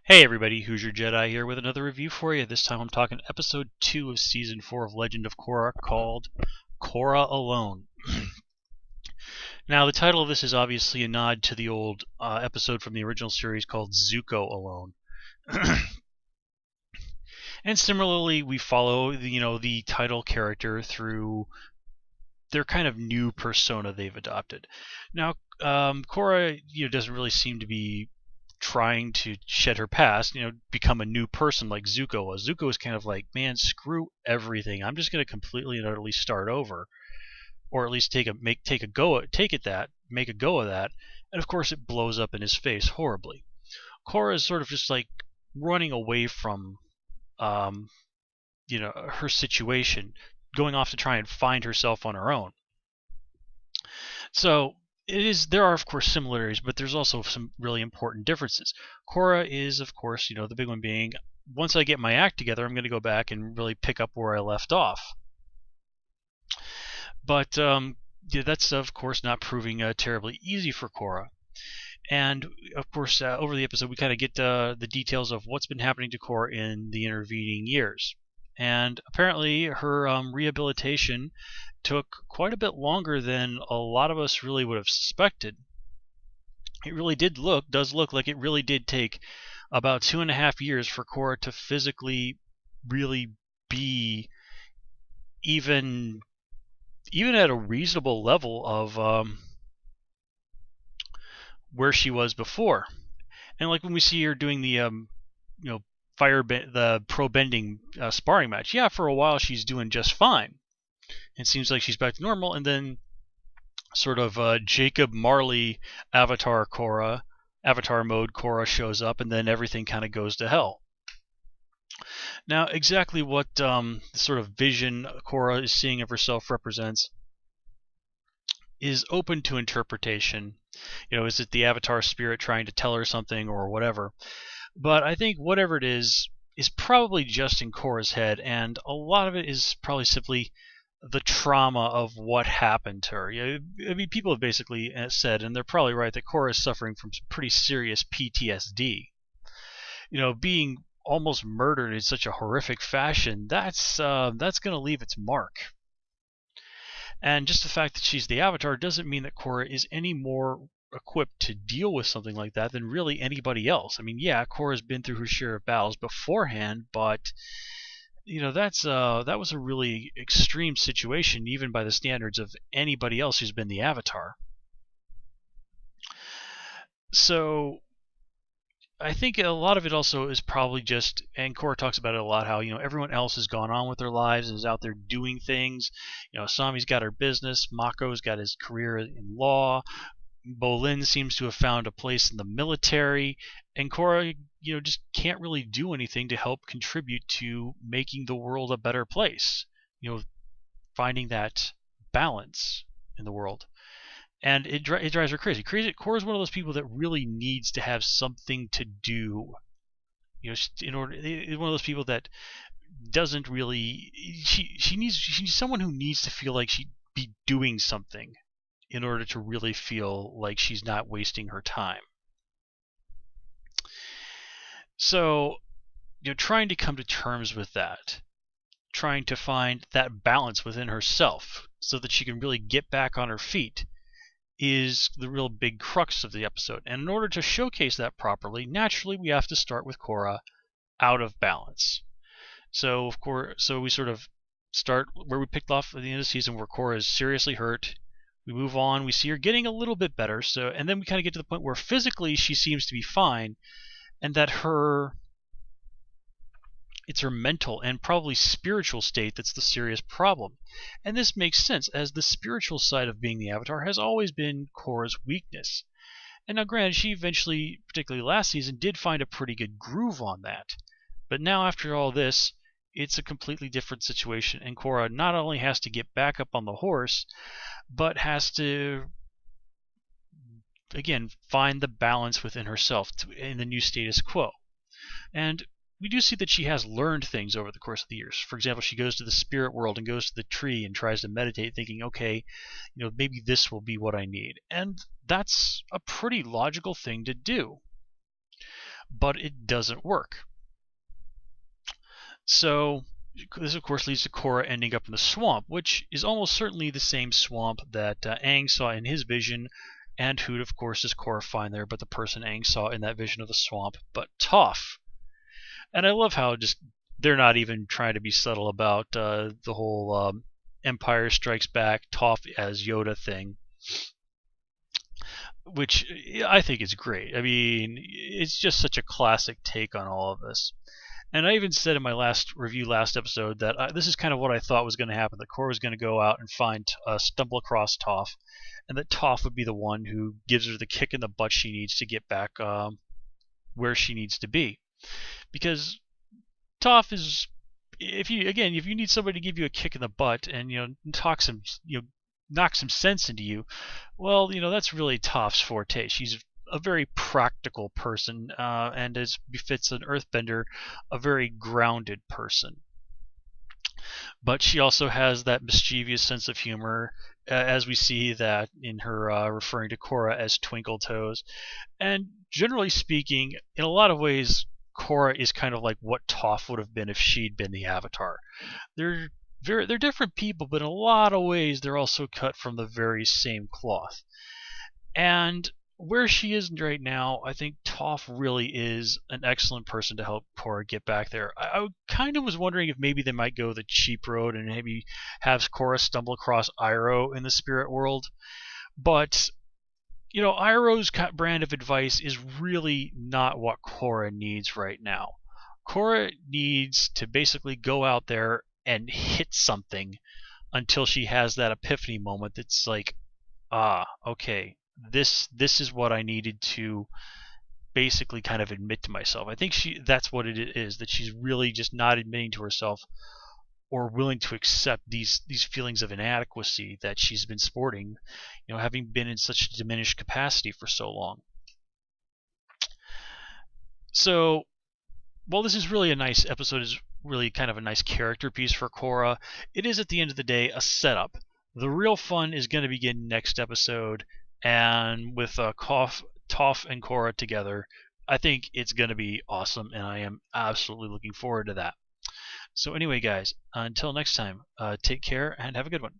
Hey everybody, Who's Your Jedi here with another review for you. This time I'm talking episode 2 of season 4 of Legend of Korra called Korra Alone. Now the title of this is obviously a nod to the old episode from the original series called Zuko Alone. And similarly we follow the title character through their kind of new persona they've adopted. Now Korra doesn't really seem to be trying to shed her past, become a new person like Zuko was. Zuko was kind of like, man, screw everything. I'm just going to completely and utterly start over, or at least make a go of that. And of course, it blows up in his face horribly. Korra is sort of just like running away from, her situation, going off to try and find herself on her own. So there are of course similarities, but there's also some really important differences. Korra is, of course, the big one being, once I get my act together, I'm going to go back and really pick up where I left off. But that's of course not proving terribly easy for Korra. And of course, over the episode, we kind of get the details of what's been happening to Korra in the intervening years. And apparently, her rehabilitation took quite a bit longer than a lot of us really would have suspected. It really does look like it really did take about 2.5 years for Korra to physically really be even at a reasonable level of where she was before. And like when we see her doing the the pro bending sparring match, yeah, for a while she's doing just fine. It seems like she's back to normal, and then sort of Jacob Marley avatar mode Korra shows up, and then everything kind of goes to hell. Now, exactly what sort of vision Korra is seeing of herself represents is open to interpretation. Is it the avatar spirit trying to tell her something or whatever? But I think whatever it is probably just in Korra's head, and a lot of it is probably simply the trauma of what happened to her. I mean, people have basically said, and they're probably right, that Korra is suffering from some pretty serious PTSD. Being almost murdered in such a horrific fashion, that's going to leave its mark. And just the fact that she's the Avatar doesn't mean that Korra is any more equipped to deal with something like that than really anybody else. I mean, yeah, Korra's been through her share of battles beforehand, but that was a really extreme situation, even by the standards of anybody else who's been the Avatar. So I think a lot of it also is probably just, and Korra talks about it a lot, how everyone else has gone on with their lives and is out there doing things. Sami's got her business, Mako's got his career in law, Bolin seems to have found a place in the military, and Korra, just can't really do anything to help contribute to making the world a better place. Finding that balance in the world, and it drives her crazy. Korra is one of those people that really needs to have something to do. One of those people that doesn't really. She's someone who needs to feel like she'd be doing something in order to really feel like she's not wasting her time. So, trying to come to terms with that, trying to find that balance within herself so that she can really get back on her feet, is the real big crux of the episode. And in order to showcase that properly, naturally we have to start with Korra out of balance. So we sort of start where we picked off at the end of the season, where Korra is seriously hurt. We move on, we see her getting a little bit better, and then we kind of get to the point where physically she seems to be fine, and that it's her mental and probably spiritual state that's the serious problem. And this makes sense, as the spiritual side of being the Avatar has always been Korra's weakness. And now granted, she eventually, particularly last season, did find a pretty good groove on that. But now after all this, it's a completely different situation, and Korra not only has to get back up on the horse, but has to, again, find the balance within herself in the new status quo. And we do see that she has learned things over the course of the years. For example, she goes to the spirit world and goes to the tree and tries to meditate, thinking, okay, maybe this will be what I need. And that's a pretty logical thing to do. but it doesn't work. So this, of course, leads to Korra ending up in the swamp, which is almost certainly the same swamp that Aang saw in his vision, and who, of course, does Korra find there but the person Aang saw in that vision of the swamp, but Toph. And I love how just they're not even trying to be subtle about the whole Empire Strikes Back, Toph as Yoda thing, which I think is great. I mean, it's just such a classic take on all of this. And I even said in my last review, last episode, that this is kind of what I thought was going to happen. That Korra was going to go out and stumble across Toph, and that Toph would be the one who gives her the kick in the butt she needs to get back where she needs to be. Because Toph is, if you need somebody to give you a kick in the butt and knock some sense into you, well, that's really Toph's forte. She's a very practical person, and as befits an earthbender, a very grounded person. But she also has that mischievous sense of humor, as we see that in her referring to Korra as Twinkle Toes. And generally speaking, in a lot of ways, Korra is kind of like what Toph would have been if she'd been the Avatar. They're different people, but in a lot of ways, they're also cut from the very same cloth. And where she is right now, I think Toph really is an excellent person to help Korra get back there. I kind of was wondering if maybe they might go the cheap road and maybe have Korra stumble across Iroh in the spirit world. But, Iroh's brand of advice is really not what Korra needs right now. Korra needs to basically go out there and hit something until she has that epiphany moment that's like, okay, this is what I needed to basically kind of admit to myself. I think that's what it is, that she's really just not admitting to herself or willing to accept these feelings of inadequacy that she's been sporting, having been in such a diminished capacity for so long. So, while this is really a nice episode, is really kind of a nice character piece for Korra, it is at the end of the day a setup. The real fun is going to begin next episode, and with Toph and Korra together, I think it's going to be awesome, and I am absolutely looking forward to that. So anyway, guys, until next time, take care and have a good one.